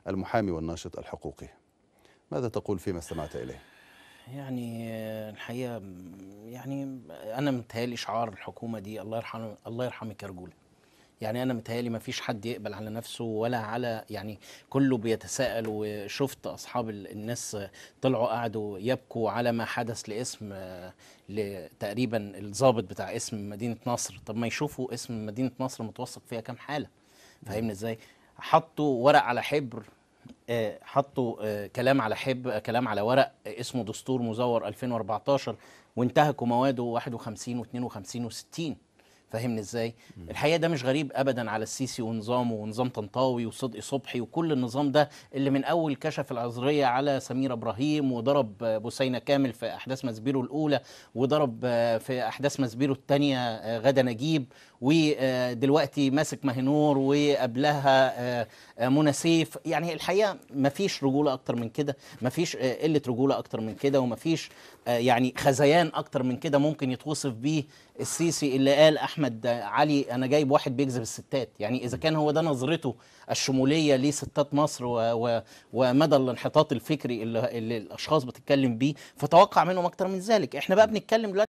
المحامي والناشط الحقوقي. ماذا تقول فيما استمعت إليه؟ يعني الحقيقة يعني أنا متهيألي شعار الحكومة دي الله يرحمه الله يرحمك يا رجولة. يعني أنا متهيألي ما فيش حد يقبل على نفسه ولا على يعني كله بيتساءل. وشفت أصحاب الناس طلعوا قعدوا يبكوا على ما حدث لاسم تقريبا الضابط بتاع اسم مدينة نصر. طب ما يشوفوا اسم مدينة نصر متوثق فيها كام حالة. فاهمني ازاي؟ حطوا ورق على حبر، حطوا كلام على كلام على ورق اسمه دستور مزور 2014 وانتهكوا مواده 51 و52 و60. فاهمني ازاي؟ الحقيقه ده مش غريب ابدا على السيسي ونظامه ونظام طنطاوي وصدقي صبحي وكل النظام ده اللي من اول كشف العذريه على سمير ابراهيم وضرب بوسينه كامل في احداث مسبيرو الاولى وضرب في احداث مسبيرو الثانيه غدا نجيب، ودلوقتي ماسك ماهنور وقبلها منى سيف. يعني الحقيقه مفيش رجوله اكتر من كده، مفيش قله رجوله اكتر من كده، ومفيش يعني خزيان اكتر من كده ممكن يتوصف بيه السيسي اللي قال احمد علي انا جايب واحد بيجذب الستات. يعني اذا كان هو ده نظرته الشموليه لستات مصر ومدى الانحطاط الفكري اللي الاشخاص بتتكلم بيه، فتوقع منهم اكتر من ذلك. احنا بقى بنتكلم دلوقتي